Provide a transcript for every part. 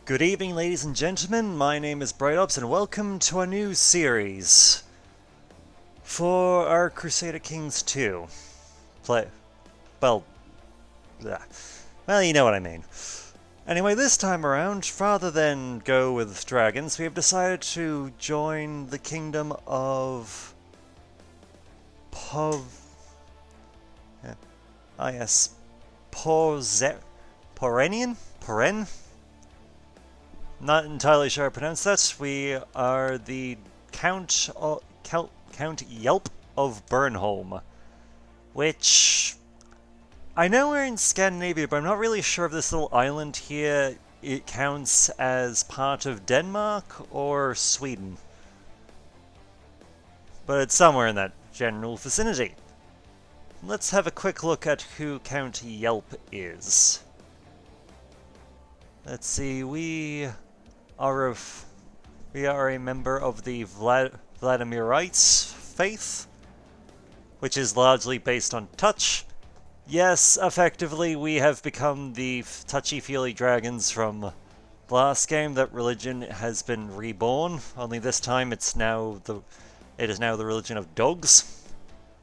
Good evening, ladies and gentlemen. My name is BrightOps, and welcome to a new series for our Crusader Kings 2. Well, you know what I mean. Anyway, this time around, rather than go with dragons, we have decided to join the kingdom of Porenian? Poren? Not entirely sure how to pronounce that. We are the Count Yipp of Burnholm, which I know we're in Scandinavia, but I'm not really sure if this little island here it counts as part of Denmark or Sweden, but it's somewhere in that general vicinity. Let's have a quick look at who Count Yipp is. Let's see, we are a member of the Vladimirites faith, which is largely based on touch. Yes, effectively, we have become the touchy-feely dragons from the last game. That religion has been reborn, only this time it is now the religion of dogs,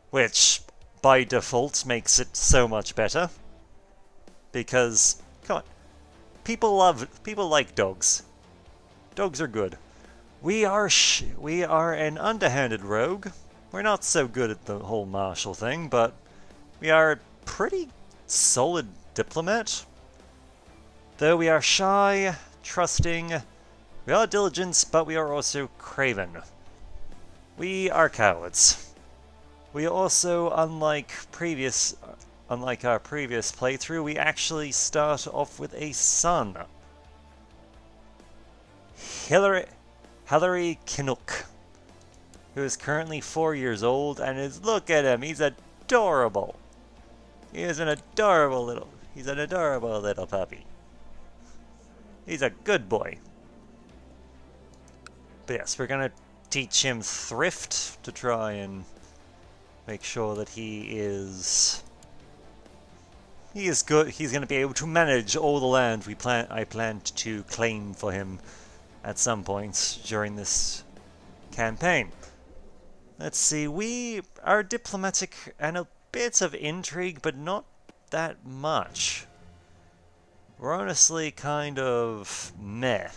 which by default makes it so much better. Because, come on, people like dogs. Dogs are good. We are an underhanded rogue. We're not so good at the whole martial thing, but we are a pretty solid diplomat. Though we are shy, trusting, we are diligent, but we are also craven. We are cowards. We also, unlike our previous playthrough, we actually start off with a son. Hilary Kinnock, who is currently 4 years old, and look at him, he's adorable. He's an adorable little puppy. He's a good boy. But yes, we're gonna teach him thrift to try and make sure that he is good. He's going to be able to manage all the land I planned to claim for him at some point during this campaign. Let's see, we are diplomatic and a bit of intrigue, but not that much. We're honestly kind of meh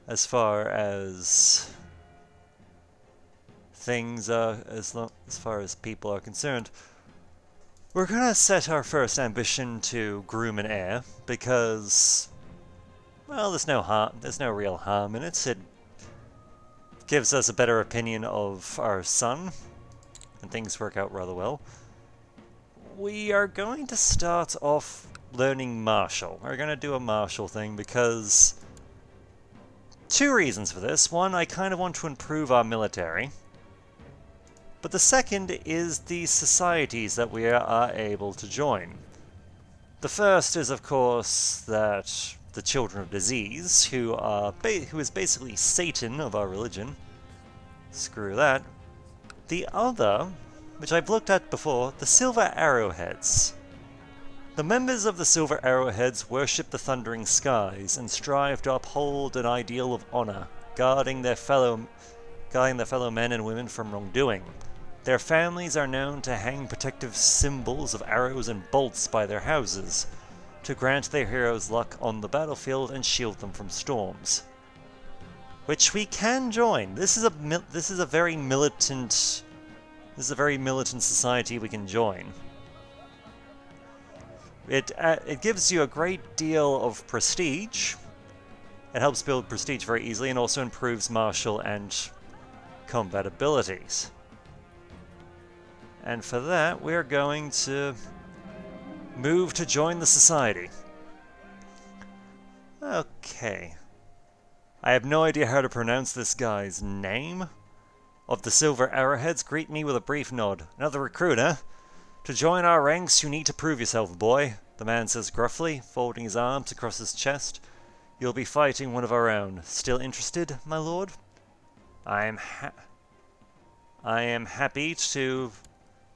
as far as things as far as people are concerned. We're gonna set our first ambition to groom an heir because, well, there's no real harm in it. It gives us a better opinion of our son, and things work out rather well. We are going to start off learning martial. We're gonna do a martial thing because two reasons for this. One, I kind of want to improve our military. But the second is the societies that we are able to join. The first is, of course, that the Children of Disease, who is basically Satan of our religion. Screw that. The other, which I've looked at before, the Silver Arrowheads. The members of the Silver Arrowheads worship the thundering skies and strive to uphold an ideal of honor, guarding their fellow men and women from wrongdoing. Their families are known to hang protective symbols of arrows and bolts by their houses, to grant their heroes luck on the battlefield and shield them from storms. Which we can join. This is a very militant society we can join. It gives you a great deal of prestige. It helps build prestige very easily, and also improves martial and combat abilities. And for that, we're going to move to join the society. Okay. I have no idea how to pronounce this guy's name. Of the Silver Arrowheads, greet me with a brief nod. Another recruit, eh? To join our ranks, you need to prove yourself, boy, the man says gruffly, folding his arms across his chest. You'll be fighting one of our own. Still interested, my lord? I am happy to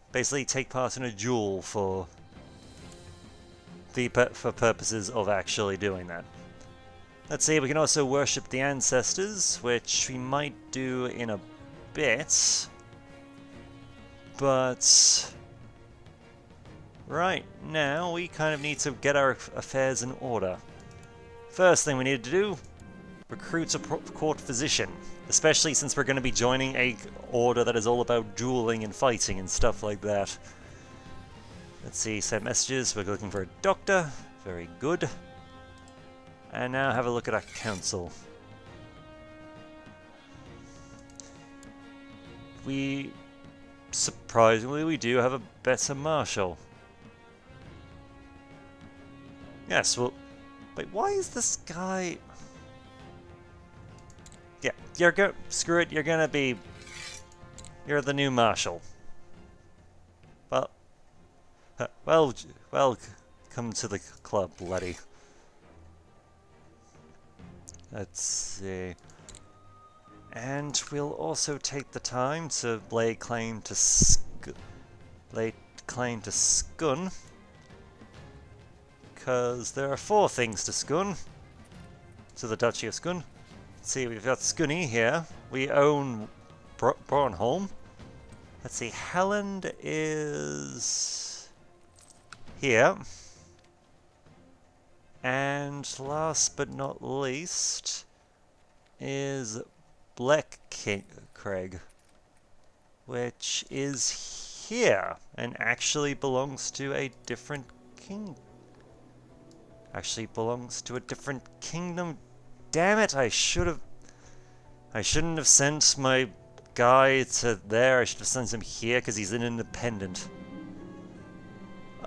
basically take part in a duel for purposes of actually doing that. Let's see, we can also worship the ancestors, which we might do in a bit. But right now, we kind of need to get our affairs in order. First thing we need to do, recruit a court physician. Especially since we're going to be joining a order that is all about dueling and fighting and stuff like that. Let's see, send messages. We're looking for a doctor. Very good. And now have a look at our council. Surprisingly, we do have a better marshal. Yes, well... Wait, why is this guy... Yeah, screw it, you're gonna be... You're the new marshal. Well, come to the club, laddie. Let's see... And we'll also take the time to lay claim to Skun. Because there are 4 things to Skun. To the Duchy of Skun. Let's see, we've got Scunny here. We own Bornholm. Let's see, Helland is here. And last but not least is Black Craig, which is here and actually belongs to a different king. Actually belongs to a different kingdom. Damn it! I shouldn't have sent my guy to there. I should have sent him here because he's an independent.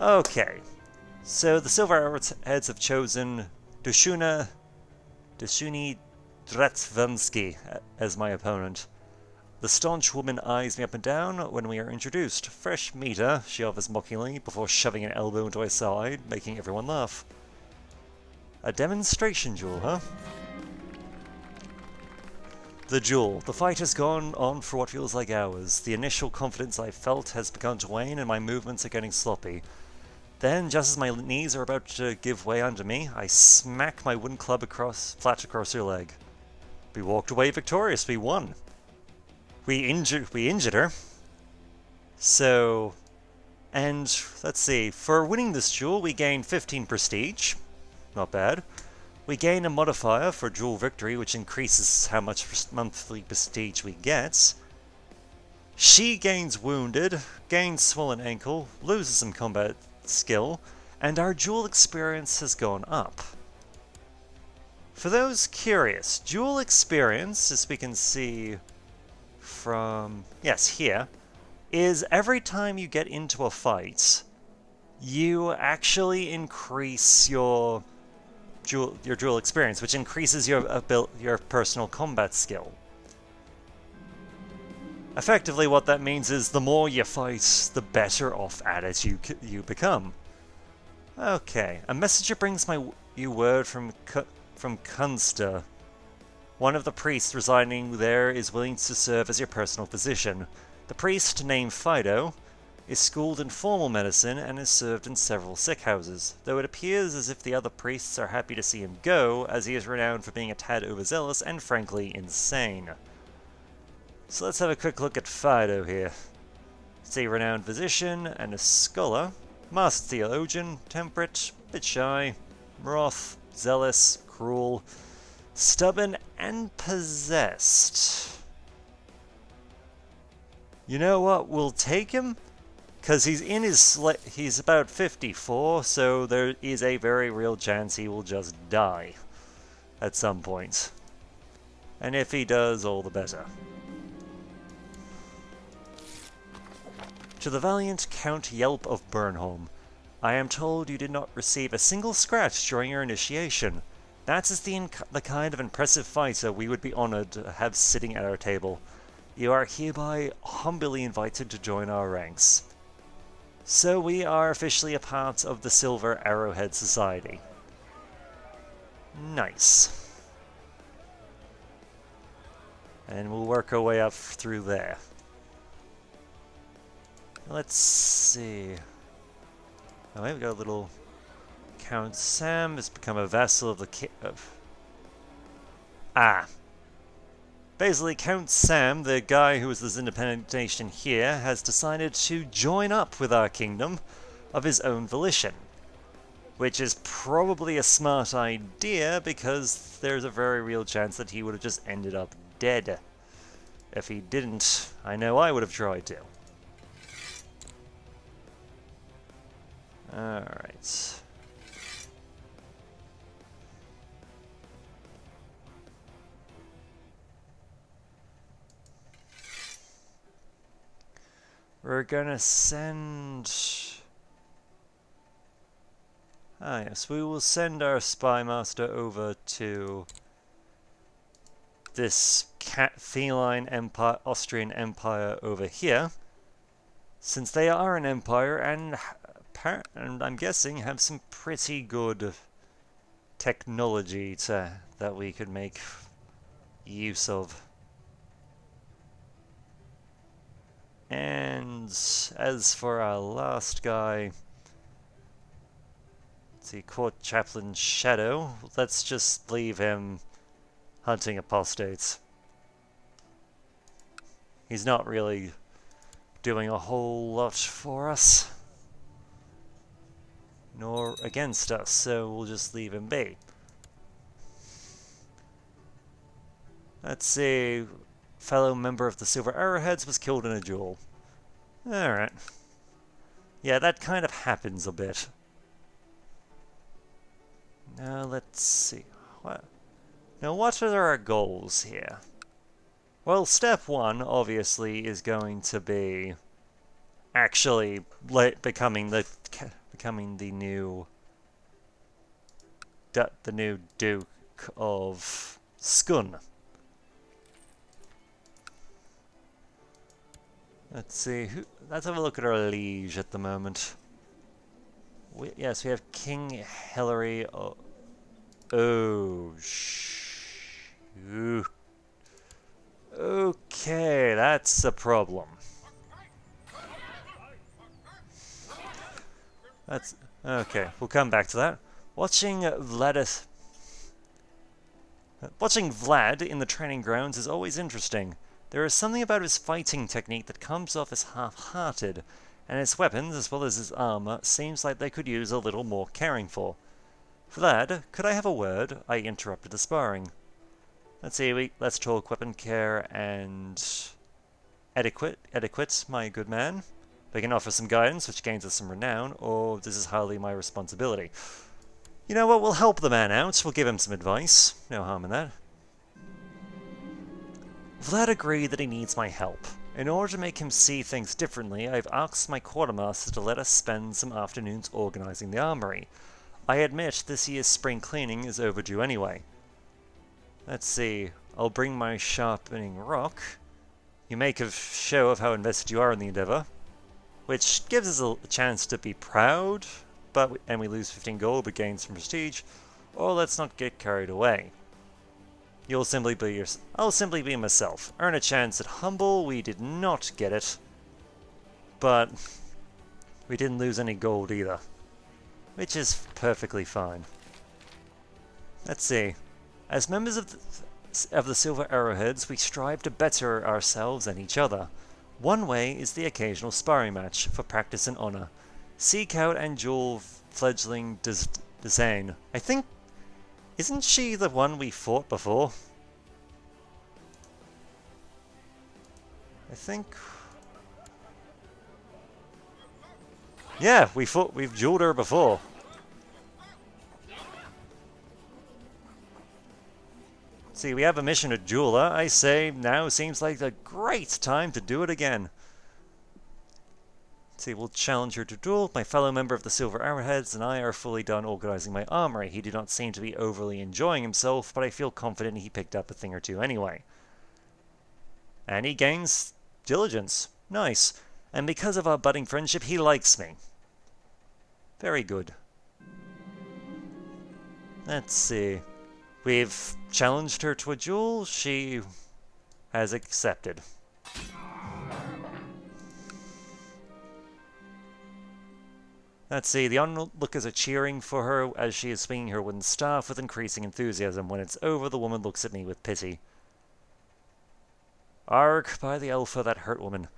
Okay, so the Silver Arrowheads have chosen Dushuni Dratsvansky as my opponent. The staunch woman eyes me up and down when we are introduced. Fresh meter, she offers mockingly before shoving an elbow into my side, making everyone laugh. A demonstration duel, huh? The duel. The fight has gone on for what feels like hours. The initial confidence I felt has begun to wane and my movements are getting sloppy. Then, just as my knees are about to give way under me, I smack my wooden club flat across her leg. We walked away victorious. We won. We injured her. So, and let's see. For winning this duel, we gained 15 prestige. Not bad. We gain a modifier for duel victory, which increases how much monthly prestige we get. She gains wounded, gains swollen ankle, loses some combat skill, and our duel experience has gone up. For those curious, duel experience, as we can see from, yes, here, is every time you get into a fight, you actually increase your duel experience, which increases your personal combat skill. Effectively, what that means is the more you fight, the better off at it you become. Okay, a messenger brings you word from Kunster. One of the priests residing there is willing to serve as your personal physician. The priest, named Fido, is schooled in formal medicine and has served in several sick houses, though it appears as if the other priests are happy to see him go, as he is renowned for being a tad overzealous and frankly insane. So let's have a quick look at Fido here. It's a renowned physician and a scholar, master theologian, temperate, bit shy, wrath, zealous, cruel, stubborn, and possessed. You know what? We'll take him. Because he's about 54, so there is a very real chance he will just die at some point. And if he does, all the better. To the valiant Count Yipp of Burnholm, I am told you did not receive a single scratch during your initiation. That is the kind of impressive fighter we would be honored to have sitting at our table. You are hereby humbly invited to join our ranks. So we are officially a part of the Silver Arrowhead Society. Nice. And we'll work our way up through there. Let's see. Oh, wait, we got a little... Count Sam has become a vassal of the Ah. Basically, Count Sam, the guy who is this independent nation here, has decided to join up with our kingdom of his own volition. Which is probably a smart idea, because there's a very real chance that he would have just ended up dead. If he didn't, I know I would have tried to. Alright. We're gonna send... Ah yes, we will send our spy master over to this feline empire, Austrian empire over here, since they are an empire and I'm guessing have some pretty good technology that we could make use of. And as for our last guy, let's see, Court Chaplain Shadow, let's just leave him hunting apostates. He's not really doing a whole lot for us, nor against us, so we'll just leave him be. Let's see, fellow member of the Silver Arrowheads was killed in a duel. Alright. Yeah, that kind of happens a bit. Now let's see. Now what are our goals here? Well, step one, obviously, is going to be actually becoming the new Duke of Skun. Let's see. Let's have a look at our liege at the moment. Yes, we have King Hilary. Okay, that's a problem. That's okay. We'll come back to that. Watching Vlad in the training grounds is always interesting. There is something about his fighting technique that comes off as half-hearted, and his weapons, as well as his armor, seems like they could use a little more caring for. Vlad, could I have a word? I interrupted the sparring. Let's see, let's talk weapon care and etiquette, my good man. We can offer some guidance, which gains us some renown, or this is hardly my responsibility. You know what, we'll help the man out, we'll give him some advice. No harm in that. Vlad agreed that he needs my help. In order to make him see things differently, I've asked my quartermaster to let us spend some afternoons organizing the armory. I admit this year's spring cleaning is overdue anyway. Let's see, I'll bring my sharpening rock. You make a show of how invested you are in the endeavor, which gives us a chance to be proud, and we lose 15 gold but gain some prestige, or let's not get carried away. I'll simply be myself. Earn a chance at humble, we did not get it, but we didn't lose any gold either, which is perfectly fine. Let's see. As members of the Silver Arrowheads, we strive to better ourselves and each other. One way is the occasional sparring match, for practice and honor. Seek out and duel fledgling Desane. I think... Isn't she the one we fought before? I think... Yeah, we've dueled her before. See, we have a mission to duel her. I say now seems like a great time to do it again. See, we'll challenge her to duel. My fellow member of the Silver Arrowheads and I are fully done organizing my armory. He did not seem to be overly enjoying himself, but I feel confident he picked up a thing or two anyway. And he gains diligence. Nice. And because of our budding friendship, he likes me. Very good. Let's see. We've challenged her to a duel. She has accepted. Let's see, the onlookers are cheering for her as she is swinging her wooden staff with increasing enthusiasm. When it's over, the woman looks at me with pity. Arg, by the Alpha, that hurt woman.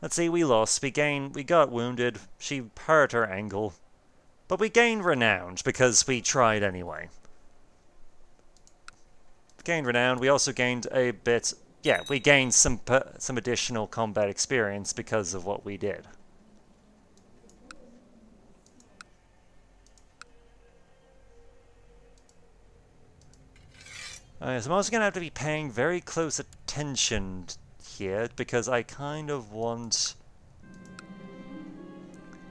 Let's see, we lost, we got wounded, she hurt her ankle. But we gained renown, because we tried anyway. Gained renown, we also gained a bit... Yeah, we gained some additional combat experience because of what we did. So I'm also going to have to be paying very close attention here, because I kind of want...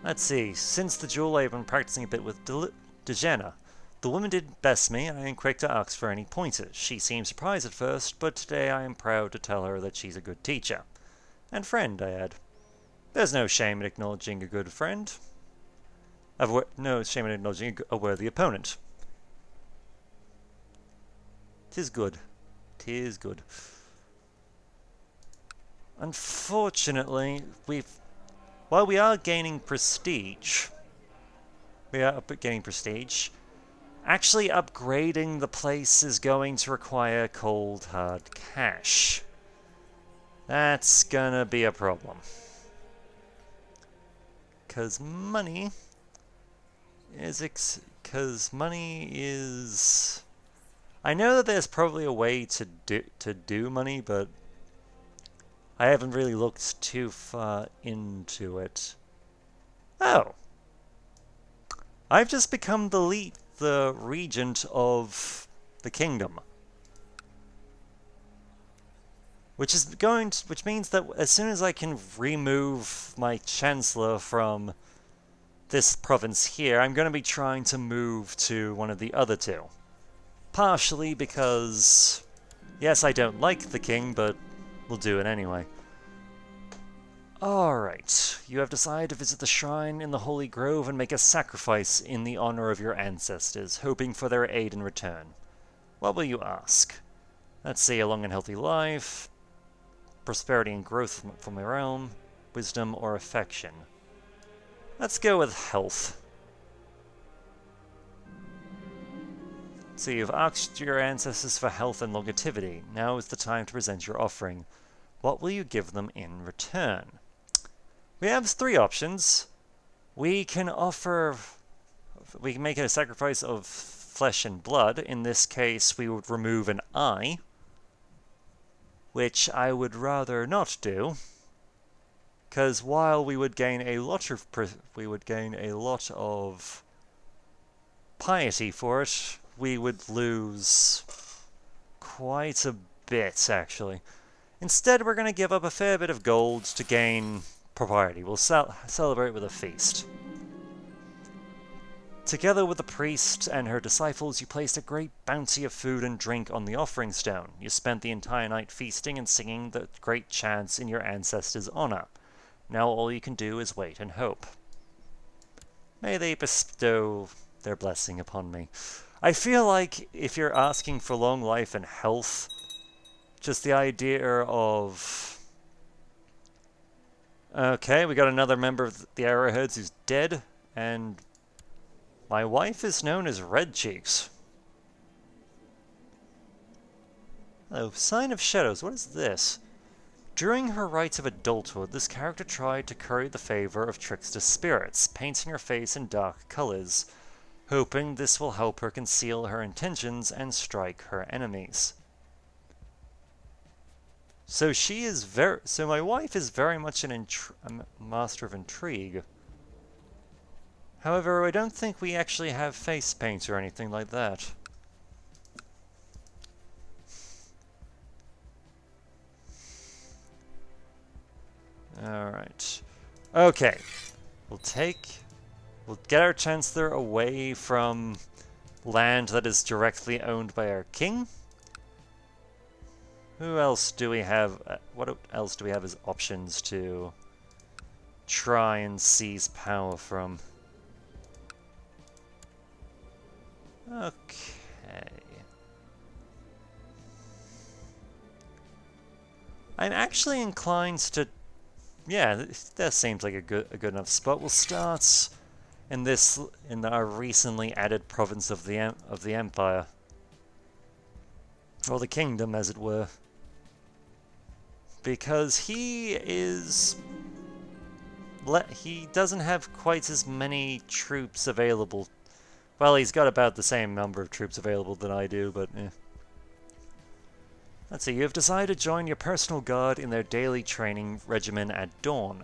Let's see, since the duel I've been practicing a bit with Dejena. The woman did best me, and I am quick to ask for any pointers. She seemed surprised at first, but today I am proud to tell her that she's a good teacher. And friend, I add. There's no shame in acknowledging a good friend. No shame in acknowledging a worthy opponent. 'Tis good. 'Tis good. Unfortunately, while we are gaining prestige, actually upgrading the place is going to require cold hard cash. That's gonna be a problem. Cause money is... I know that there's probably a way to do money, but I haven't really looked too far into it. Oh. I've just become the regent of the kingdom. Which means that as soon as I can remove my chancellor from this province here, I'm going to be trying to move to one of the other two. Partially because, yes, I don't like the king, but we'll do it anyway. Alright, you have decided to visit the shrine in the Holy Grove and make a sacrifice in the honor of your ancestors, hoping for their aid in return. What will you ask? Let's see, a long and healthy life, prosperity and growth from my realm, wisdom or affection. Let's go with health. So you've asked your ancestors for health and longevity. Now is the time to present your offering. What will you give them in return? We have three options. We can make it a sacrifice of flesh and blood. In this case, we would remove an eye, which I would rather not do, because while we would gain a lot of piety for it, we would lose quite a bit, actually. Instead, we're going to give up a fair bit of gold to gain propriety. We'll celebrate with a feast. Together with the priest and her disciples, you placed a great bounty of food and drink on the offering stone. You spent the entire night feasting and singing the great chants in your ancestors' honor. Now all you can do is wait and hope. May they bestow their blessing upon me. I feel like if you're asking for long life and health, just the idea of... Okay, we got another member of the Arrowheads who's dead, and my wife is known as Red Cheeks. Oh, Sign of Shadows, what is this? During her rites of adulthood, this character tried to curry the favor of trickster spirits, painting her face in dark colors, hoping this will help her conceal her intentions and strike her enemies. So my wife is very much a master of intrigue. However, I don't think we actually have face paint or anything like that. Alright. Okay. We'll get our chancellor away from land that is directly owned by our king. Who else do we have? What else do we have as options to try and seize power from? Okay. I'm actually inclined to... Yeah, that seems like a good enough spot. We'll start in our recently added province of the Empire. Or the kingdom, as it were. Because he doesn't have quite as many troops available. Well, he's got about the same number of troops available that I do, but eh. Let's see, you have decided to join your personal guard in their daily training regimen at dawn.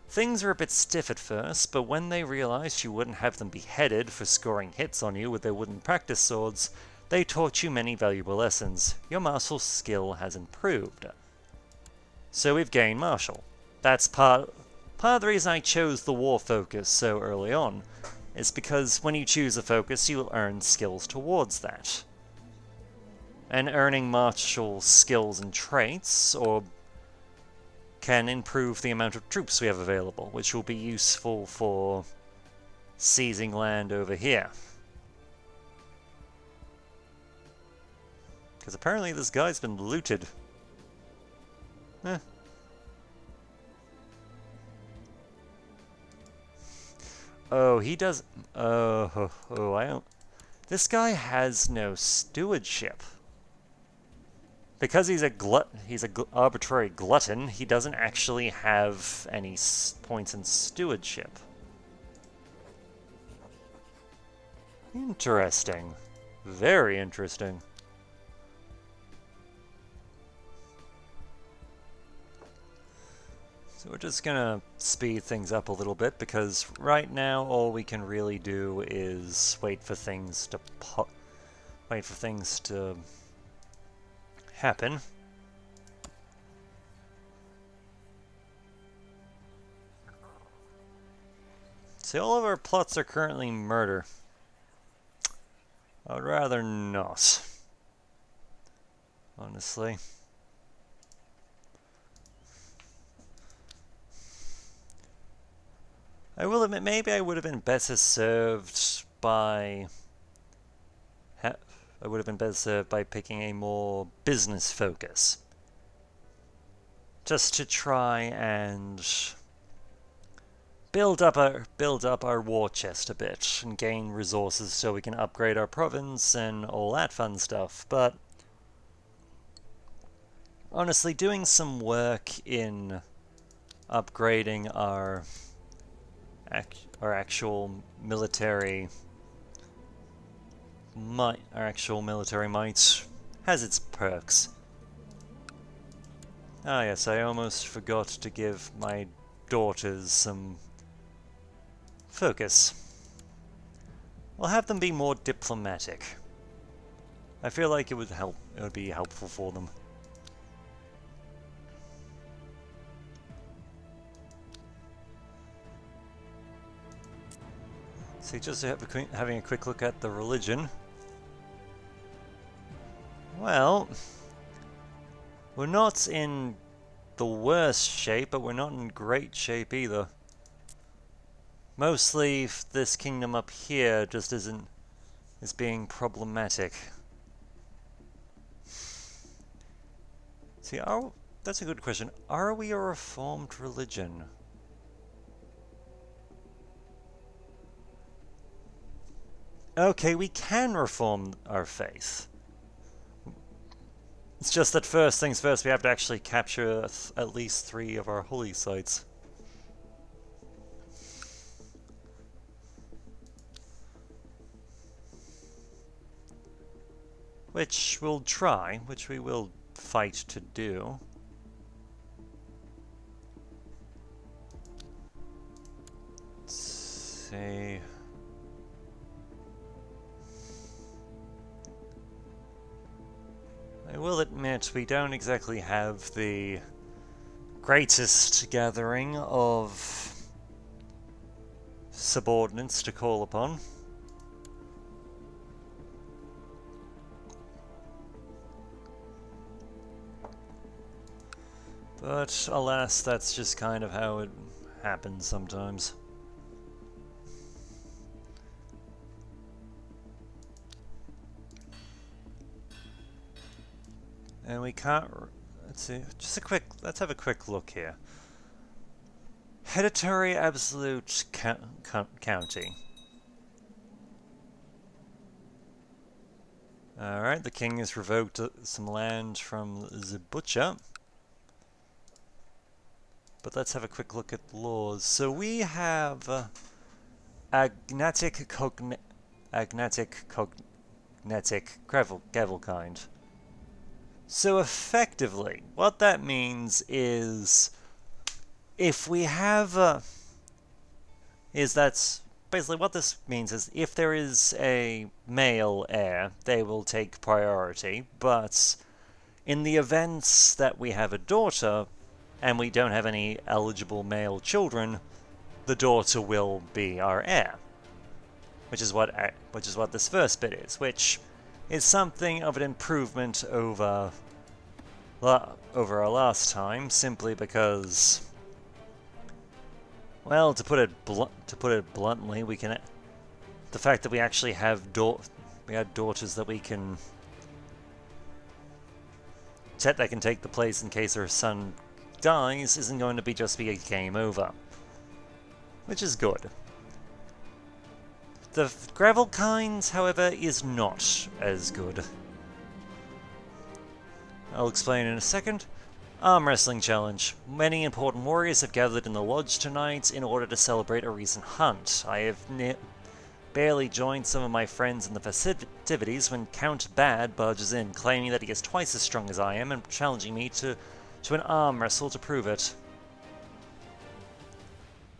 Things are a bit stiff at first, but when they realized you wouldn't have them beheaded for scoring hits on you with their wooden practice swords, they taught you many valuable lessons. Your martial skill has improved. So we've gained martial. That's part of the reason I chose the war focus so early on, is because when you choose a focus, you'll earn skills towards that. And earning martial skills and traits, can improve the amount of troops we have available, which will be useful for seizing land over here. Because apparently this guy's been looted. Eh. Oh, he does... I don't... This guy has no stewardship. Because he's a arbitrary glutton, he doesn't actually have any points in stewardship. Interesting. Very interesting. So we're just gonna speed things up a little bit, because right now all we can really do is wait for things to happen. See, all of our plots are currently murder. I would rather not, honestly. I will admit, maybe I would have been better served by picking a more business focus. Just to try and build up our war chest a bit and gain resources so we can upgrade our province and all that fun stuff. But honestly, doing some work in upgrading our actual military might has its perks. Ah yes, I almost forgot to give my daughters some focus. I'll have them be more diplomatic. I feel like it would be helpful for them. So just having a quick look at the religion. Well, we're not in the worst shape, but we're not in great shape either. Mostly this kingdom up here just is being problematic. See, that's a good question. Are we a reformed religion? Okay, we can reform our faith. It's just that first things first, we have to actually capture at least 3 of our holy sites. Which we'll try, which we will fight to do. Let's see... I will admit, we don't exactly have the greatest gathering of subordinates to call upon. But alas, that's just kind of how it happens sometimes. And we can't... Let's see, let's have a quick look here. Hereditary Absolute County. Alright, the king has revoked some land from the butcher. But let's have a quick look at the laws. So we have agnatic Gravelkind. So effectively, what that means is if we have that's basically what this means is if there is a male heir, they will take priority, but in the events that we have a daughter and we don't have any eligible male children, the daughter will be our heir, which is what this first bit is, which is something of an improvement over our last time, simply because, well, to put it bluntly, the fact that we actually have daughters that can take the place in case our son dies isn't going to just be a game over, which is good. The Gravelkind, however, is not as good. I'll explain in a second. Armwrestling challenge. Many important warriors have gathered in the lodge tonight in order to celebrate a recent hunt. I have barely joined some of my friends in the festivities when Count Bad barges in, claiming that he is twice as strong as I am and challenging me to an arm wrestle to prove it.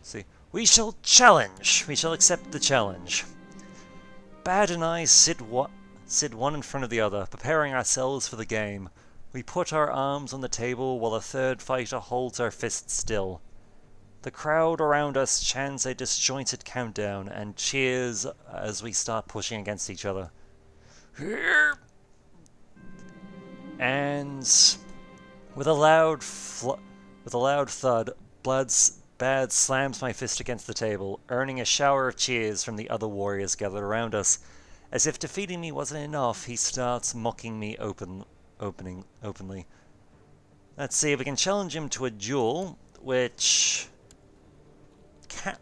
See, we shall challenge! We shall accept the challenge. Bad and I sit one in front of the other, preparing ourselves for the game. We put our arms on the table while a third fighter holds our fists still. The crowd around us chants a disjointed countdown and cheers as we start pushing against each other. And with a loud thud, Bad slams my fist against the table, earning a shower of cheers from the other warriors gathered around us. As if defeating me wasn't enough, he starts mocking me openly. Let's see if we can challenge him to a duel, which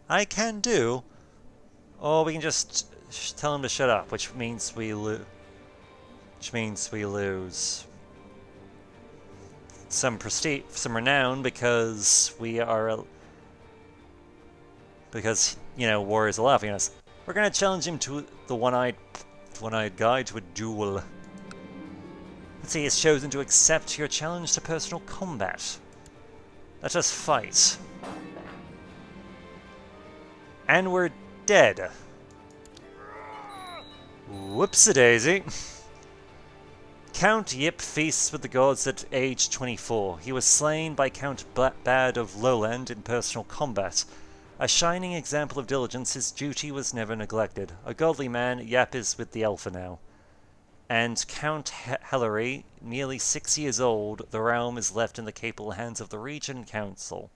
I can do, or we can just tell him to shut up, which means we lose some prestige, some renown, because warriors are laughing at us. We're gonna challenge him to the one-eyed guy to a duel. Let's see, he's chosen to accept your challenge to personal combat. Let us fight. And we're dead. Whoopsie-daisy. Count Yipp feasts with the gods at age 24. He was slain by Count Bad of Lowland in personal combat. A shining example of diligence, his duty was never neglected. A godly man, Yipp is with the Alpha now. And Count Hellery, nearly 6 years old, the realm is left in the capable hands of the Regent Council.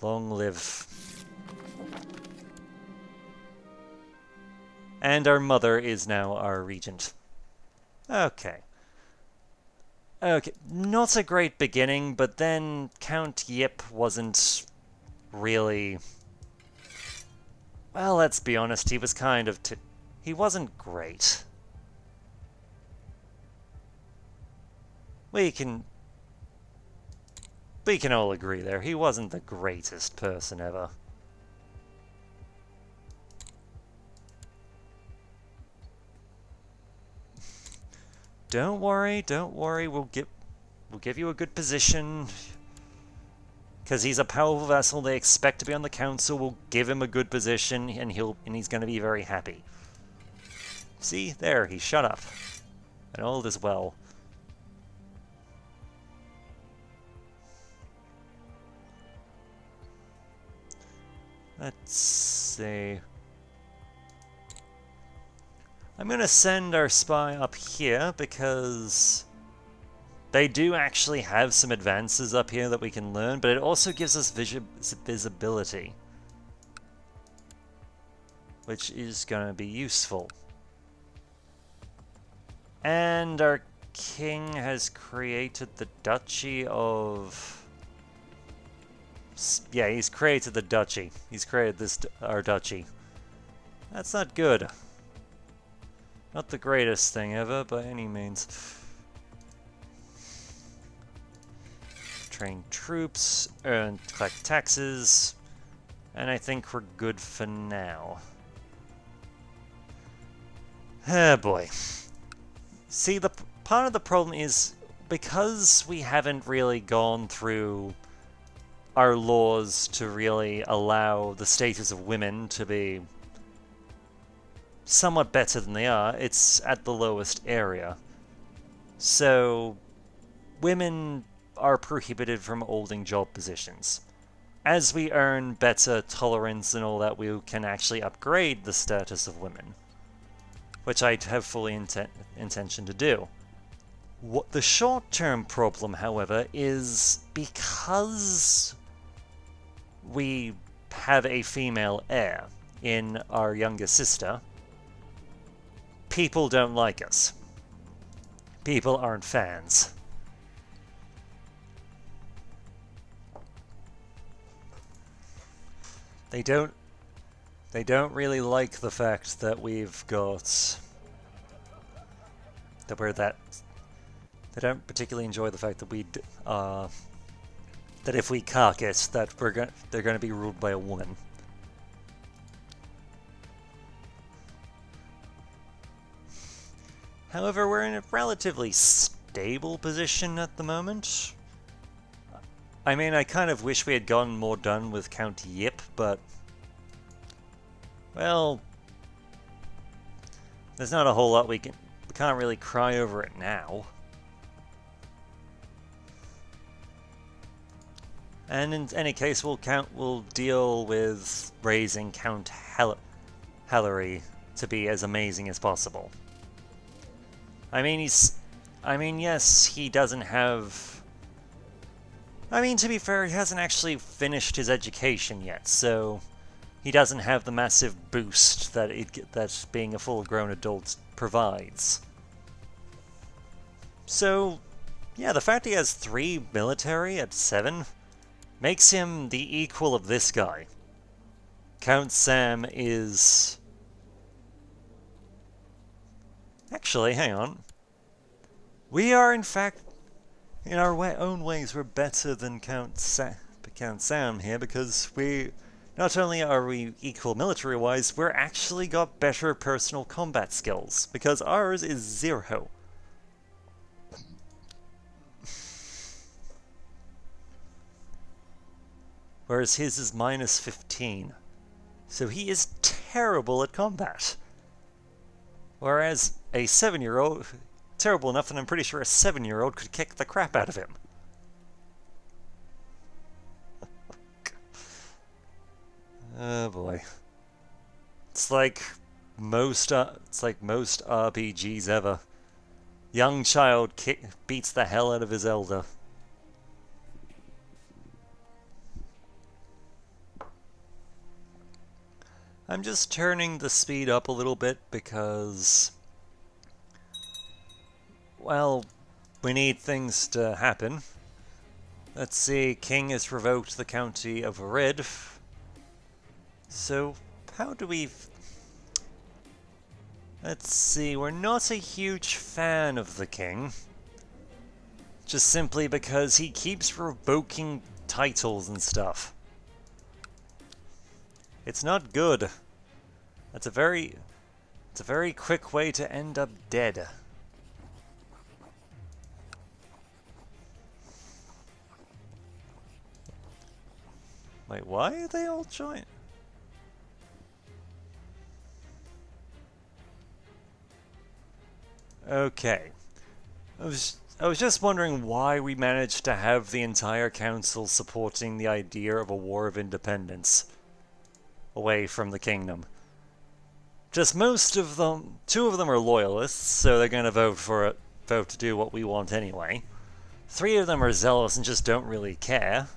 Long live. And our mother is now our regent. Okay. Okay, not a great beginning, but then Count Yipp wasn't really... Well, let's be honest, he was kind of... he wasn't great. We can all agree there, he wasn't the greatest person ever. Don't worry, we'll give you a good position. Because he's a powerful vassal, they expect to be on the council, we'll give him a good position, and he's going to be very happy. See, there, he shut up. And all is well. Let's see. I'm going to send our spy up here because they do actually have some advances up here that we can learn, but it also gives us visibility, which is going to be useful. And our king has created the Duchy of... Yeah, he's created the Duchy. He's created our Duchy. That's not good. Not the greatest thing ever, by any means. Train troops, collect taxes, and I think we're good for now. Oh boy. See, the part of the problem is, because we haven't really gone through our laws to really allow the status of women to be somewhat better than they are, it's at the lowest area. So, women are prohibited from holding job positions. As we earn better tolerance and all that, we can actually upgrade the status of women, which I have fully intention to do. What the short-term problem, however, is because we have a female heir in our younger sister, people don't like us. People aren't fans. They don't really like the fact that we've got that we're that. They don't particularly enjoy the fact that that if we cock it, that they're going to be ruled by a woman. However, we're in a relatively stable position at the moment. I mean, I kind of wish we had gotten more done with Count Yipp, but well, there's not a whole lot we can't really cry over it now. And in any case, we'll deal with raising Count Hallery to be as amazing as possible. I mean, yes, he doesn't have. I mean, to be fair, he hasn't actually finished his education yet, so he doesn't have the massive boost that being a full-grown adult provides. So, yeah, the fact he has 3 military at 7 makes him the equal of this guy. Count Sam is... Actually, hang on. We are, in fact, in our own ways, we're better than Count Sam here, because not only are we equal military-wise, we're actually got better personal combat skills, because ours is 0. Whereas his is minus 15. So he is terrible at combat. Whereas a 7-year-old, terrible enough that I'm pretty sure a 7-year-old could kick the crap out of him. Oh boy. It's like most RPGs ever. Young child beats the hell out of his elder. I'm just turning the speed up a little bit because, well, we need things to happen. Let's see, King has revoked the county of Red. So, how do we... Let's see, we're not a huge fan of the King. Just simply because he keeps revoking titles and stuff. It's not good. It's a very quick way to end up dead. Wait, why are they all joined? Okay. I was just wondering why we managed to have the entire council supporting the idea of a war of independence away from the kingdom. Just most of them, 2 of them are loyalists, so they're going to vote to do what we want anyway. 3 of them are zealous and just don't really care,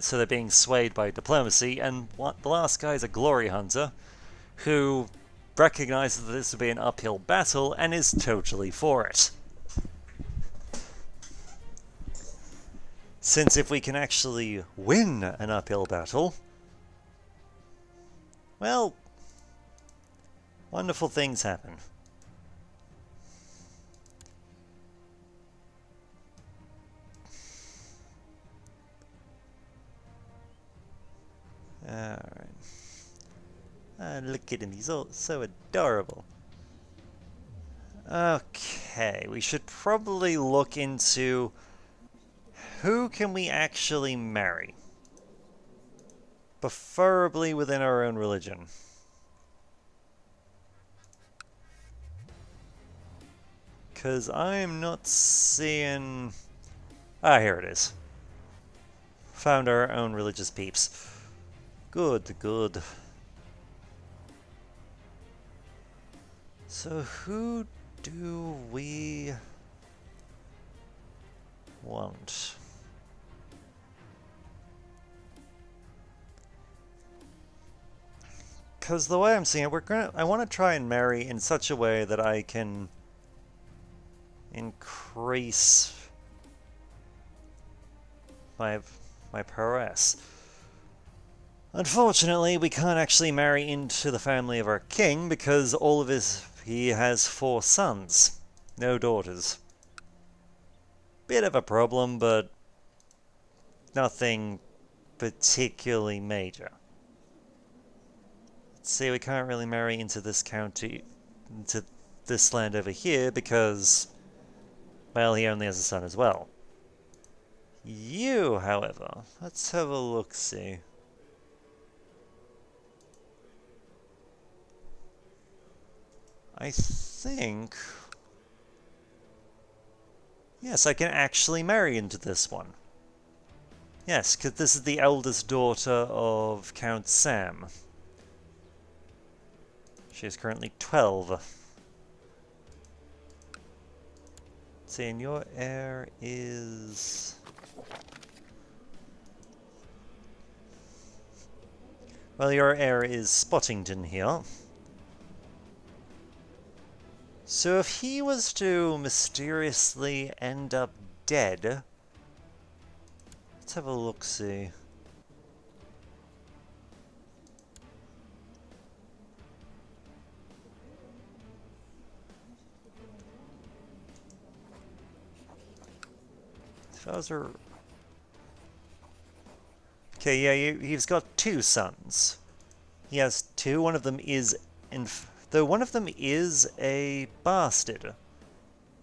so they're being swayed by diplomacy, and the last guy is a glory hunter, who recognizes that this will be an uphill battle and is totally for it. Since if we can actually win an uphill battle, well, wonderful things happen. Look at him, he's all so adorable. Okay, we should probably look into who can we actually marry? Preferably within our own religion. Because I'm not seeing... Ah, here it is. Found our own religious peeps. Good, good. So who do we want? Because the way I'm seeing it, I want to try and marry in such a way that I can increase my prowess. Unfortunately, we can't actually marry into the family of our king because he has 4 sons, no daughters. Bit of a problem, but nothing particularly major. Let's see, we can't really marry into this county, into this land over here because, well, he only has a son as well. You, however, let's have a look-see. I think... Yes, I can actually marry into this one. Yes, because this is the eldest daughter of Count Sam. She is currently 12. Let's see, and your heir is... Well, your heir is Spottington here. So if he was to mysteriously end up dead... Let's have a look-see. Okay, yeah, he's got 2 sons. He has 2. One of them is... Though one of them is a bastard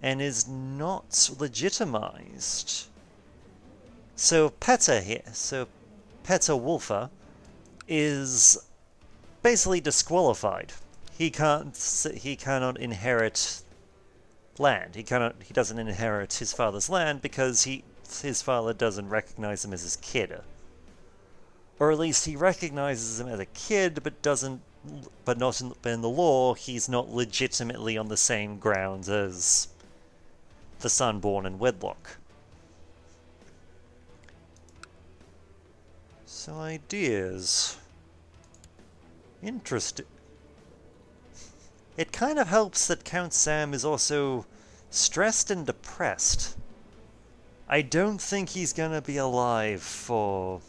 and is not legitimized. So Petter Wolfer is basically disqualified. He cannot inherit land. He doesn't inherit his father's land because his father doesn't recognize him as his kid. Or at least he recognizes him as a kid, but not in the law, he's not legitimately on the same grounds as the son born in wedlock. So ideas. Interesting. It kind of helps that Count Sam is also stressed and depressed. I don't think he's gonna be alive for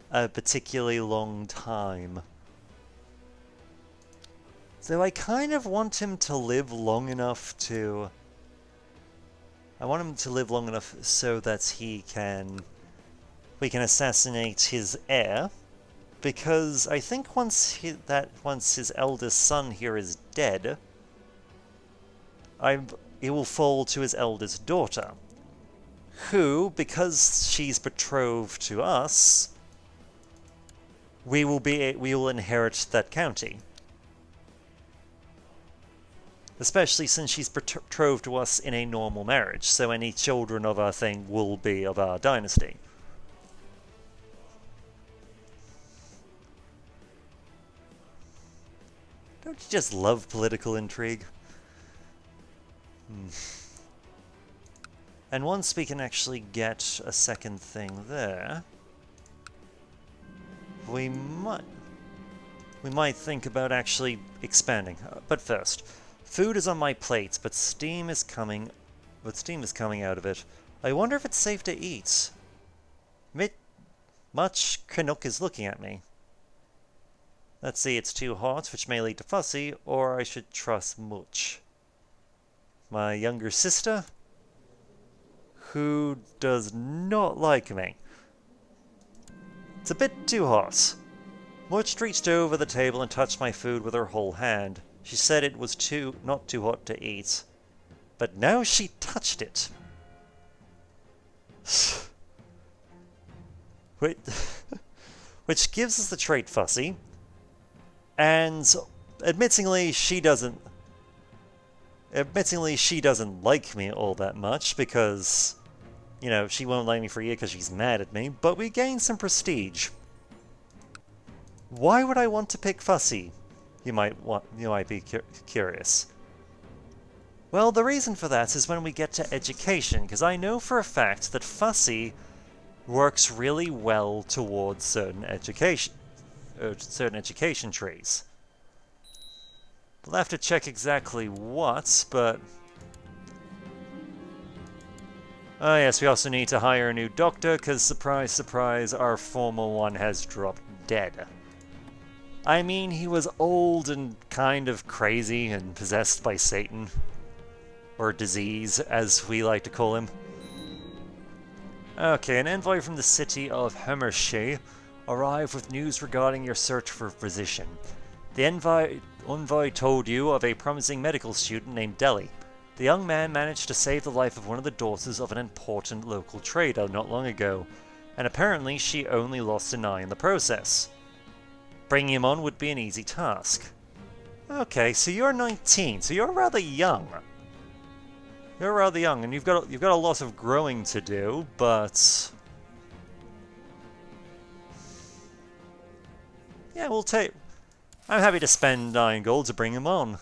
a particularly long time. So I kind of want him to live long enough to... I want him to live long enough so that we can assassinate his heir, because I think once his eldest son here is dead, it will fall to his eldest daughter, who, because she's betrothed to us, we will inherit that county. Especially since she's betrothed to us in a normal marriage, so any children of our thing will be of our dynasty. Don't you just love political intrigue? And once we can actually get a second thing there, we might think about actually expanding. But first, food is on my plate, but steam is coming out of it. I wonder if it's safe to eat. Much Canuck is looking at me. Let's see, it's too hot, which may lead to fussy, or I should trust Much. My younger sister, who does not like me. It's a bit too hot. Mutch reached over the table and touched my food with her whole hand. She said it was not too hot to eat. But now she touched it. Wait, which gives us the trait fussy. And admittingly, she doesn't like me all that much because, you know, she won't like me for a year because she's mad at me, but we gain some prestige. Why would I want to pick fussy? You might be curious. Well, the reason for that is when we get to education, because I know for a fact that fussy works really well towards certain education trees. We'll have to check exactly what, but... Oh yes, we also need to hire a new doctor, because surprise, surprise, our former one has dropped dead. I mean, he was old and kind of crazy and possessed by Satan. Or disease, as we like to call him. Okay, an envoy from the city of Hermershe arrived with news regarding your search for a physician. The envoy told you of a promising medical student named Deli. The young man managed to save the life of one of the daughters of an important local trader not long ago, and apparently she only lost an eye in the process. Bringing him on would be an easy task. Okay, so you're 19, so you're rather young. You're rather young, and you've got a lot of growing to do, but yeah, I'm happy to spend 9 gold to bring him on,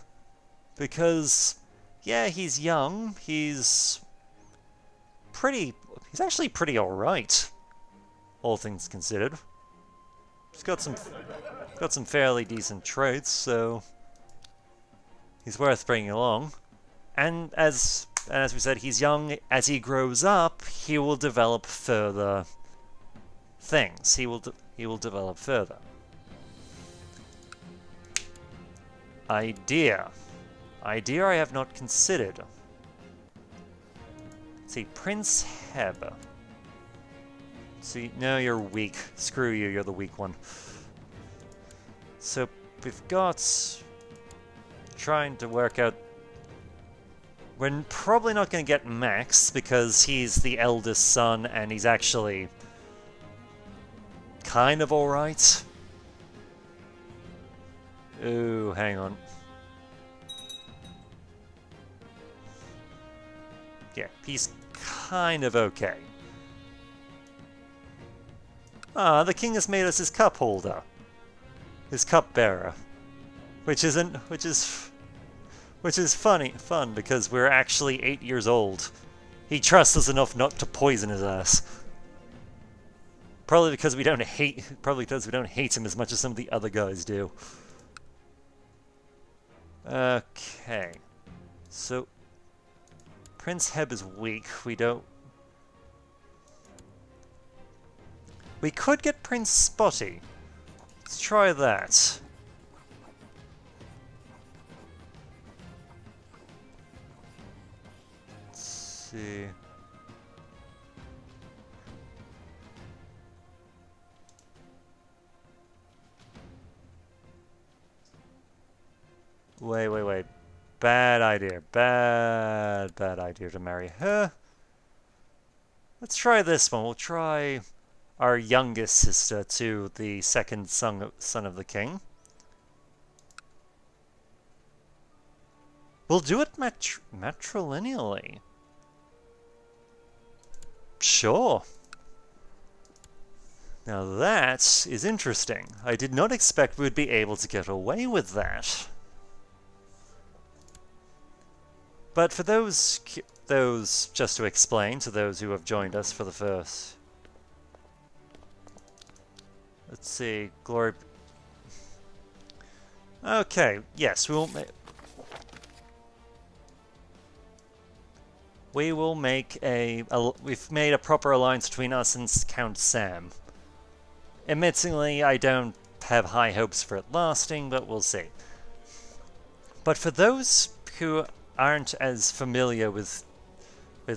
because yeah, he's young. He's actually pretty all right, all things considered. He's got some fairly decent traits, so he's worth bringing along. And as we said, he's young. As he grows up, he will develop further things. He will develop further. Idea I have not considered. Let's see, Prince Heb. See, no, you're weak. Screw you, you're the weak one. So we've got trying to work out. We're probably not going to get Max because he's the eldest son and he's actually kind of alright. Ooh, hang on. Yeah, he's kind of okay. Ah, the king has made us his cup holder. His cup bearer. Which is fun because we're actually 8 years old. He trusts us enough not to poison his ass. Probably because we don't hate him as much as some of the other guys do. Okay. So Prince Heb is weak. We could get Prince Spotty. Let's try that. See. Wait. Bad idea. Bad idea to marry her. Let's try this one. We'll try our youngest sister to the second son of the king. We'll do it matrilineally. Sure. Now that is interesting. I did not expect we would be able to get away with that. But for those just to explain to those who have joined us for the first... Let's see, glory... Okay, yes, we will make we've made a proper alliance between us and Count Sam. Admittingly, I don't have high hopes for it lasting, but we'll see. But for those who aren't as familiar with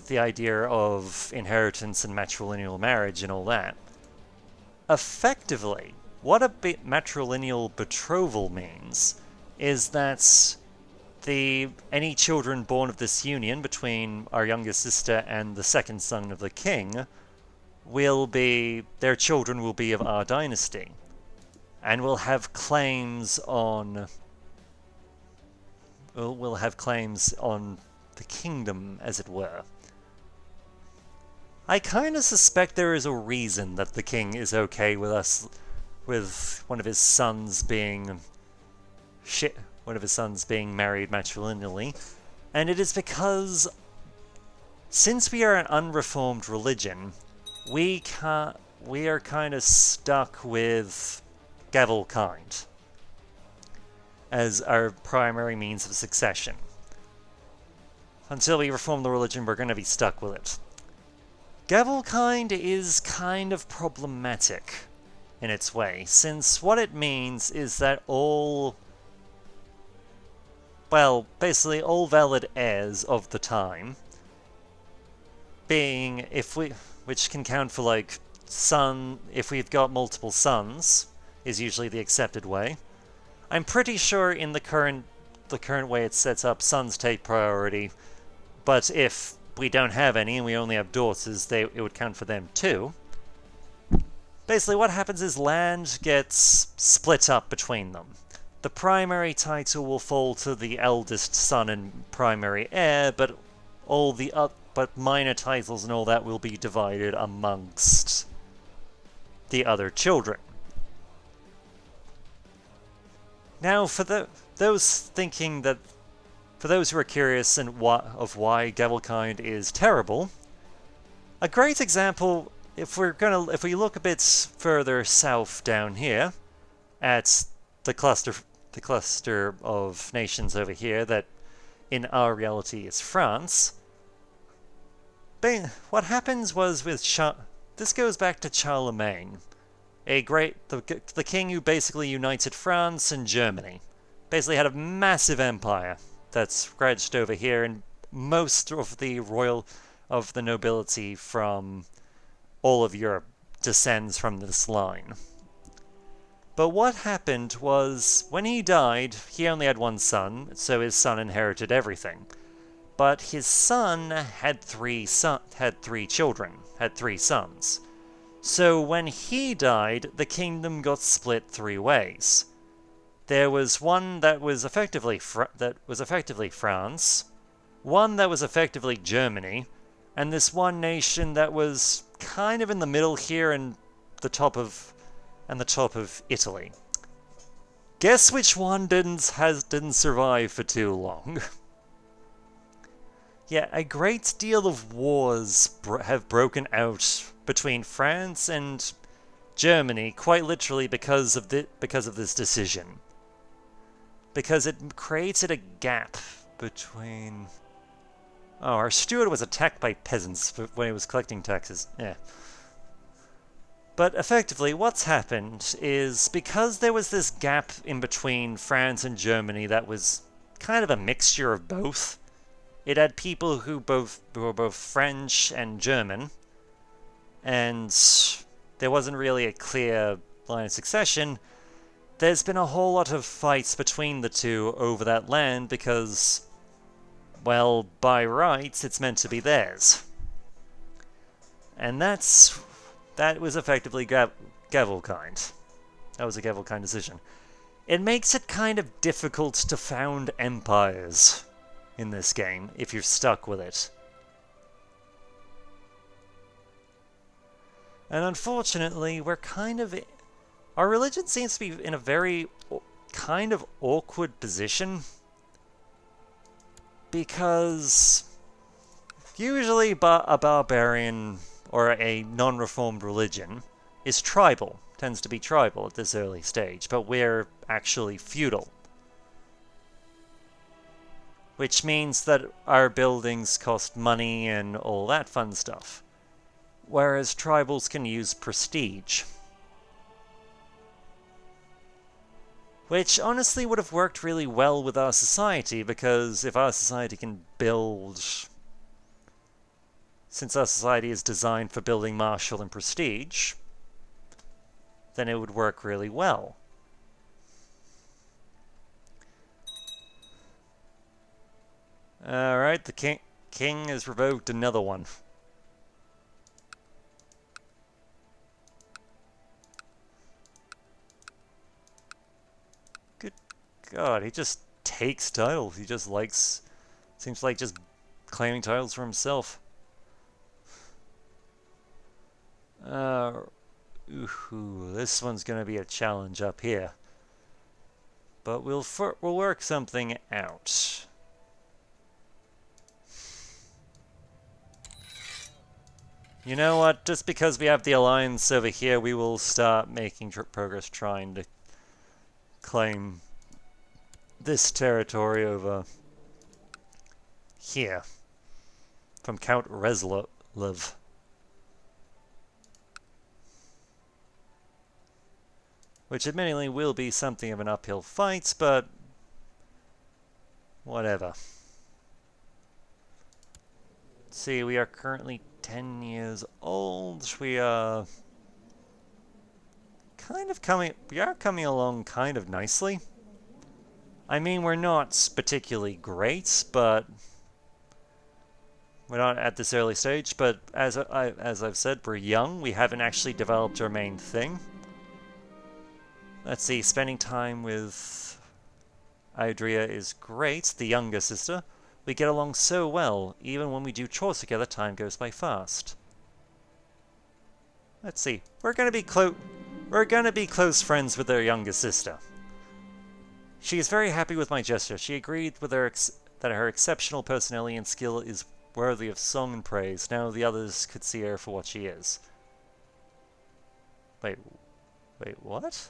the idea of inheritance and matrilineal marriage and all that, effectively, what a matrilineal betrothal means is that any children born of this union between our youngest sister and the second son of the king their children will be of our dynasty, and will have claims on the kingdom, as it were. I kind of suspect there is a reason that the king is okay with one of his sons being married matrilineally, and it is because since we are an unreformed religion, we are kind of stuck with Gavelkind as our primary means of succession. Until we reform the religion, we're going to be stuck with it. Gavelkind is kind of problematic in its way, since what it means is that basically all valid heirs of the time, which can count for if we've got multiple sons, is usually the accepted way. I'm pretty sure in the current way it's set up, sons take priority, but if we don't have any and we only have daughters, it would count for them too. Basically what happens is land gets split up between them. The primary title will fall to the eldest son and primary heir, but minor titles and all that will be divided amongst the other children. Now, for those who are curious of why Gavelkind is terrible, a great example, if we look a bit further south down here at the cluster of nations over here that in our reality is France. What happens was this goes back to Charlemagne, the king who basically united France and Germany. Basically had a massive empire that stretched over here, and most of the nobility from all of Europe descends from this line. But what happened was, when he died, he only had one son, so his son inherited everything. But his son had three sons. So when he died, the kingdom got split three ways. There was one that was effectively France, one that was effectively Germany, and this one nation that was kind of in the middle here and the top of Italy. Guess which one didn't survive for too long? Yeah, a great deal of wars have broken out between France and Germany, quite literally because of this decision. Because it created a gap between... Oh, our steward was attacked by peasants when he was collecting taxes. Yeah. But effectively, what's happened is, because there was this gap in between France and Germany that was kind of a mixture of both, it had people who were both French and German, and there wasn't really a clear line of succession. There's been a whole lot of fights between the two over that land because, well, by rights, it's meant to be theirs. And that was effectively Gavelkind. That was a Gavelkind decision. It makes it kind of difficult to found empires in this game if you're stuck with it. And unfortunately, our religion seems to be in a very kind of awkward position, because usually a barbarian or a non-reformed religion is tribal, tends to be tribal at this early stage, but we're actually feudal. Which means that our buildings cost money and all that fun stuff, whereas tribals can use prestige. Which honestly would have worked really well with our society, because if our society can build... Since our society is designed for building martial and prestige, then it would work really well. Alright, the king has revoked another one. Good God, he just takes titles. He just likes... Seems like just claiming titles for himself. This one's gonna be a challenge up here. But we'll work something out. You know what? Just because we have the alliance over here, we will start making progress trying to claim this territory over here from Count Reslov. Which admittedly will be something of an uphill fight, but whatever. Let's see, we are currently 10 years old. We are coming along kind of nicely. I mean, we're not particularly great, but we're not at this early stage, but as I've said, we're young. We haven't actually developed our main thing. Let's see, spending time with Idria is great, the younger sister. We get along so well, even when we do chores together, time goes by fast. Let's see, we're gonna be close friends with their younger sister. She is very happy with my gesture. She agreed with that her exceptional personality and skill is worthy of song and praise. Now the others could see her for what she is. Wait, what?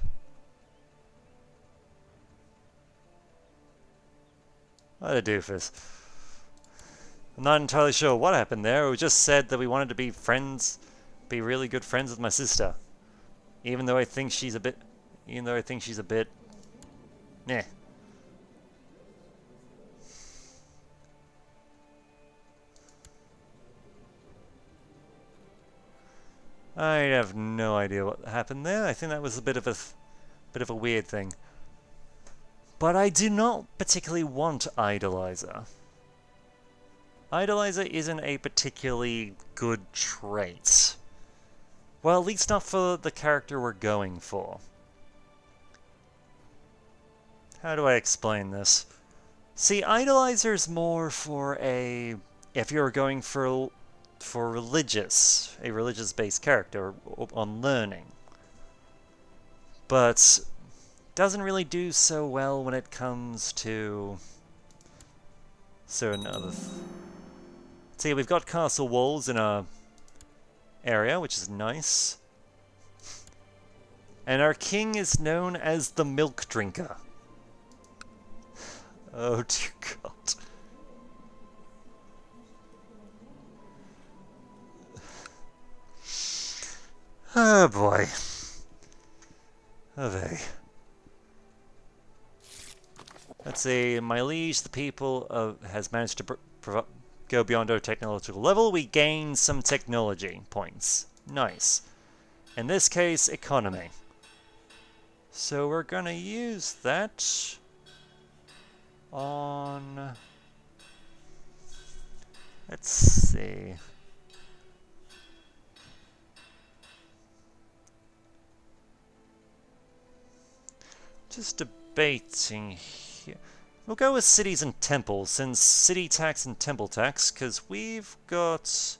What a doofus. I'm not entirely sure what happened there. We just said that we wanted to be friends, be really good friends with my sister. Even though I think she's a bit... Meh. I have no idea what happened there. I think that was a bit of a weird thing. But I do not particularly want Idolizer. Idolizer isn't a particularly good trait. Well, at least not for the character we're going for. How do I explain this? See, Idolizer's more for a... If you're going for a religious-based character on learning. But doesn't really do so well when it comes to certain other... See, we've got castle walls in our area, which is nice. And our king is known as the Milk Drinker. Oh dear God. Oh boy. Okay. Let's see, my liege, the people has managed to go beyond our technological level. We gain some technology points. Nice. In this case, economy. So we're gonna use that on... Let's see... Just debating here. We'll go with cities and temples, since city tax and temple tax, because we've got...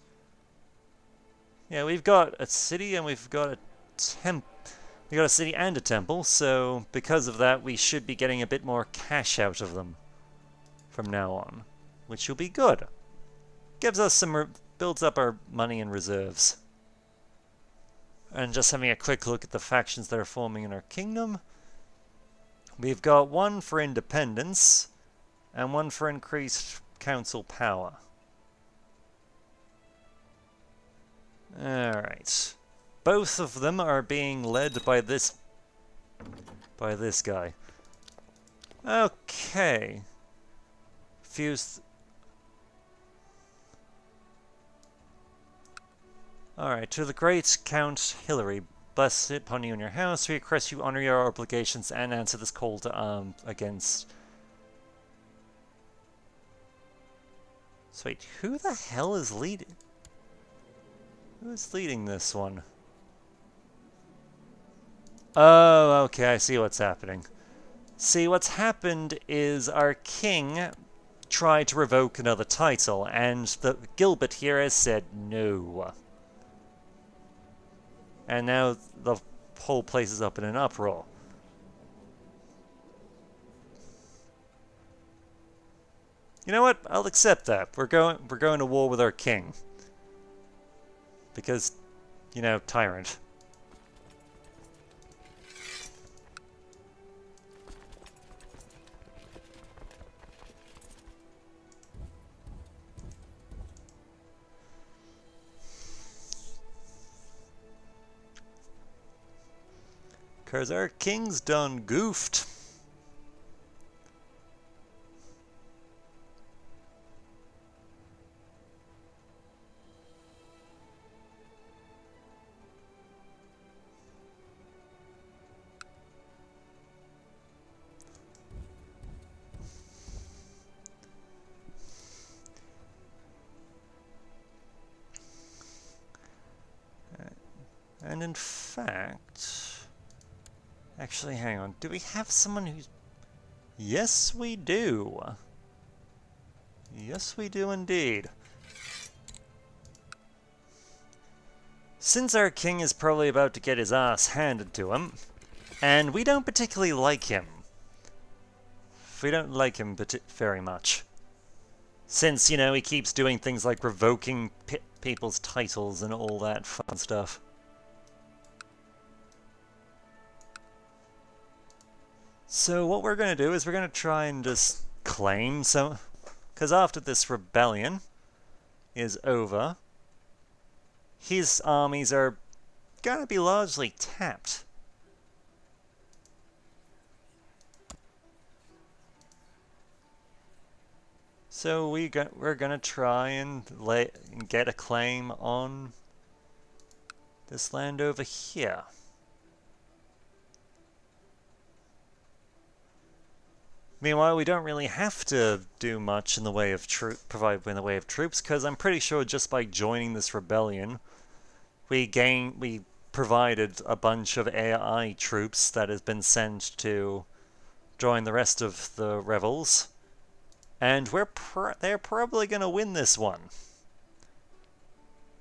Yeah, we've got a city and we've got a we got a city and a temple, so because of that we should be getting a bit more cash out of them from now on, which will be good. Gives us some... builds up our money and reserves. And just having a quick look at the factions that are forming in our kingdom. We've got one for independence, and one for increased council power. Alright. Both of them are being led by this guy. Okay. Fuse... Alright, to the great Count Hillary bless it upon you and your house. We request you honor your obligations and answer this call to arm against... So wait, who the hell is leading? Who is leading this one? Oh, okay, I see what's happening. See, what's happened is our king tried to revoke another title, and Gilbert here has said no. And now the whole place is up in an uproar. You know what? I'll accept that. We're going to war with our king. Because, you know, tyrant. Cause our king's done goofed. And in fact... Actually, hang on. Do we have someone who's... Yes, we do. Yes, we do indeed. Since our king is probably about to get his ass handed to him, and we don't particularly like him. We don't like him very much. Since, you know, he keeps doing things like revoking people's titles and all that fun stuff. So what we're going to do is we're going to try and just claim some... Because after this rebellion is over, his armies are going to be largely tapped. So we're going to try and get a claim on this land over here. Meanwhile, we don't really have to do much in the way of provide in the way of troops, because I'm pretty sure just by joining this rebellion, we provided a bunch of AI troops that has been sent to join the rest of the rebels, and they're probably going to win this one.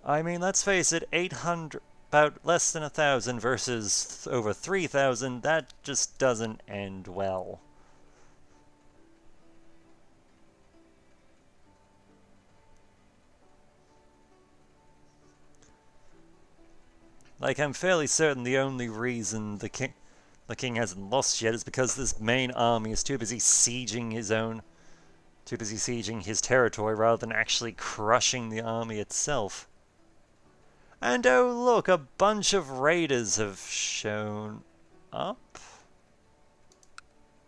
I mean, let's face it, 800, about less than 1,000 versus over 3,000, that just doesn't end well. Like, I'm fairly certain the only reason the king hasn't lost yet is because this main army is too busy sieging his territory rather than actually crushing the army itself. And oh look, a bunch of raiders have shown up.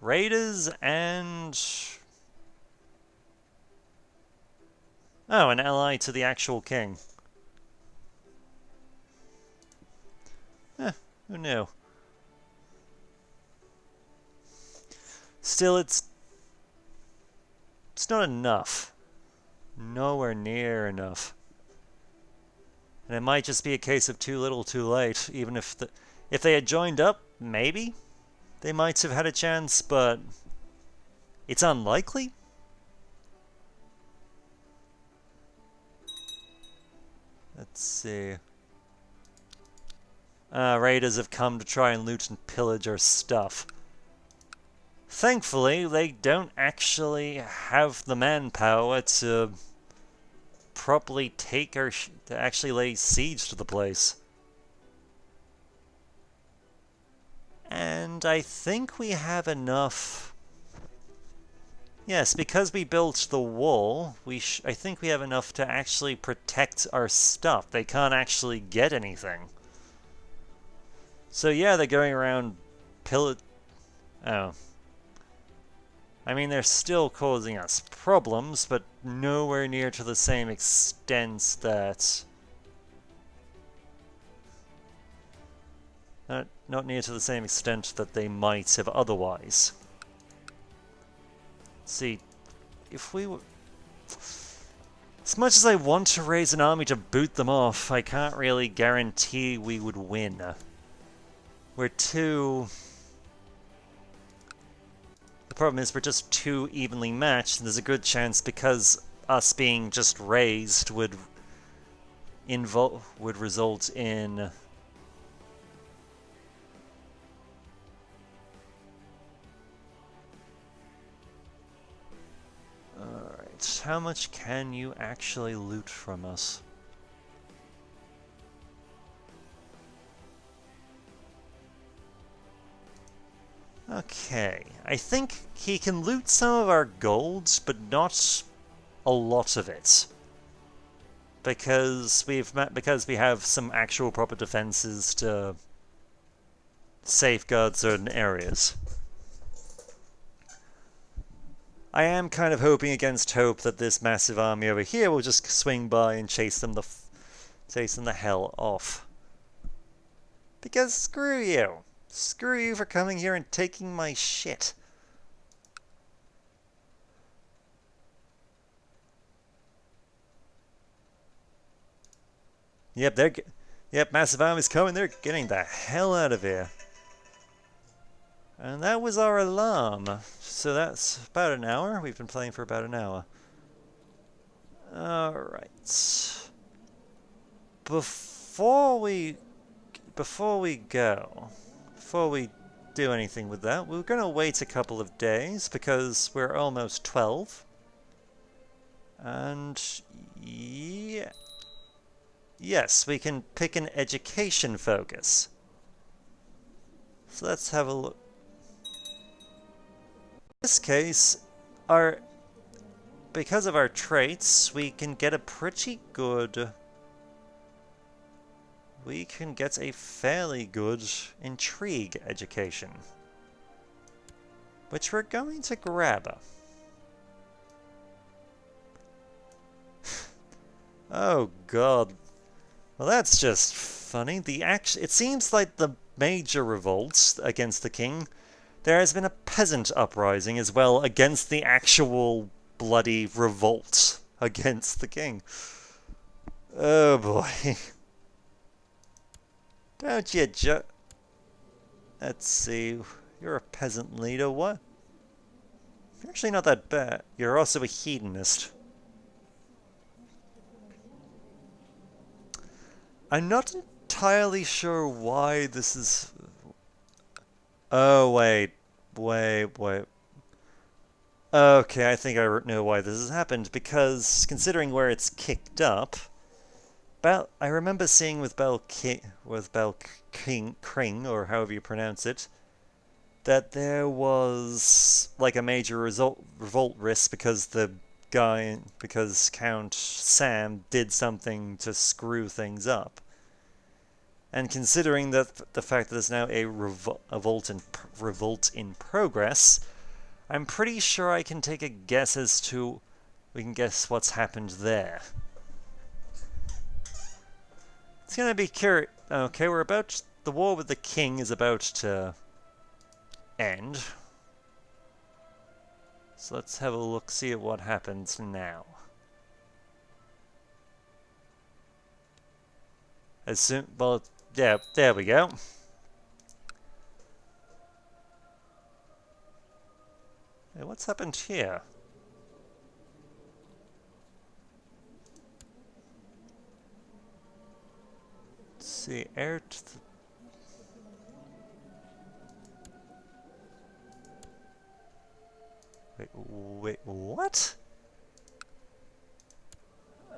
Raiders and... Oh, an ally to the actual king. Who knew? Still, it's not enough. Nowhere near enough. And it might just be a case of too little too late. Even if they had joined up, maybe they might have had a chance, but it's unlikely. Let's see. Raiders have come to try and loot and pillage our stuff. Thankfully, they don't actually have the manpower to properly to actually lay siege to the place. And I think we have enough... Yes, because we built the wall, I think we have enough to actually protect our stuff. They can't actually get anything. So yeah, they're going around Oh. I mean, they're still causing us problems, but nowhere near to the same extent that... Not near to the same extent that they might have otherwise. See, if we were... As much as I want to raise an army to boot them off, I can't really guarantee we would win. We're too... The problem is we're just too evenly matched, and there's a good chance because us being just raised would result in... Alright, how much can you actually loot from us? Okay, I think he can loot some of our golds, but not a lot of it. Because we have some actual proper defenses to safeguard certain areas. I am kind of hoping against hope that this massive army over here will just swing by and chase them the hell off. Because screw you! Screw you for coming here and taking my shit. Yep, massive army's coming. They're getting the hell out of here. And that was our alarm. So that's about an hour. We've been playing for about an hour. Alright. Before we do anything with that, we're going to wait a couple of days because we're almost 12. And yeah. Yes, we can pick an education focus. So let's have a look. In this case, because of our traits, we can get a pretty good... We can get a fairly good intrigue education. Which we're going to grab. Oh god. Well, that's just funny. It seems like the major revolts against the king, there has been a peasant uprising as well against the actual bloody revolt against the king. Oh boy. Don't you Let's see. You're a peasant leader, what? You're actually not that bad. You're also a hedonist. I'm not entirely sure why this is... Oh, wait. Okay, I think I know why this has happened, because considering where it's kicked up... I remember seeing with Kring, or however you pronounce it, that there was like a major revolt risk because because Count Sam did something to screw things up. And considering that the fact that there's now a revolt in progress, I'm pretty sure I can take a guess as to... We can guess what's happened there. It's gonna be curious. Okay, the war with the king is about to end. So let's have a look, see at what happens now. Well, yeah, there we go. Hey, what's happened here? Let's see, heir to the... Wait, what?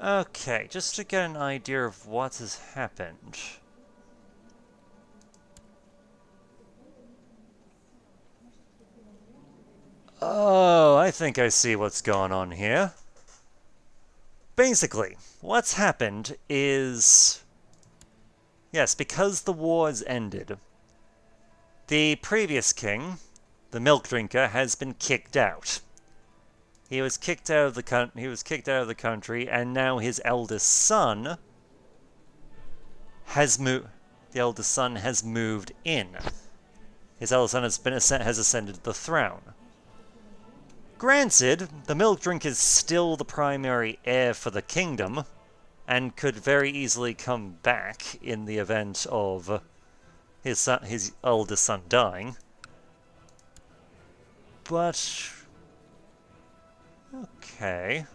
Okay, just to get an idea of what has happened. Oh, I think I see what's going on here. Basically, what's happened is... Yes, because the war has ended, the previous king, the milk drinker, has been kicked out. He was kicked out of the country, and now his eldest son has moved. the eldest son has moved in. His eldest son has ascended the throne. Granted, the milk drink is still the primary heir for the kingdom, and could very easily come back in the event of his eldest son dying. But okay.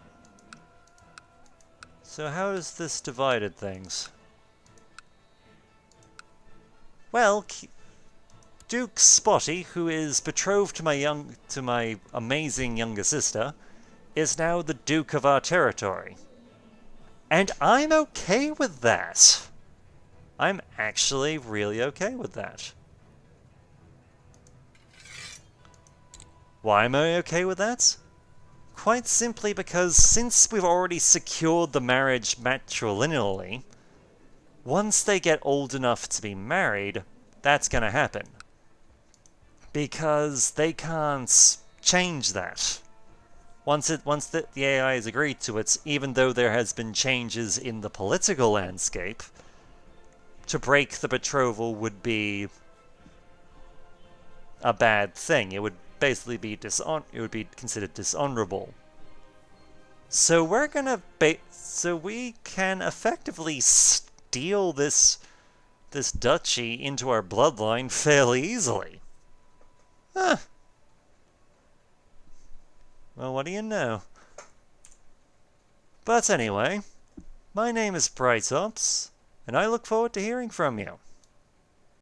So how has this divided things? Well, Duke Spotty, who is betrothed to my amazing younger sister, is now the Duke of our territory. And I'm okay with that. I'm actually really okay with that. Why am I okay with that? Quite simply because since we've already secured the marriage matrilineally, once they get old enough to be married, that's going to happen. Because they can't change that. Once the AI has agreed to it, even though there has been changes in the political landscape, to break the betrothal would be a bad thing. It would basically be considered dishonorable. So we can effectively steal this duchy into our bloodline fairly easily. Huh. Well, what do you know? But anyway, my name is Brighthops, and I look forward to hearing from you.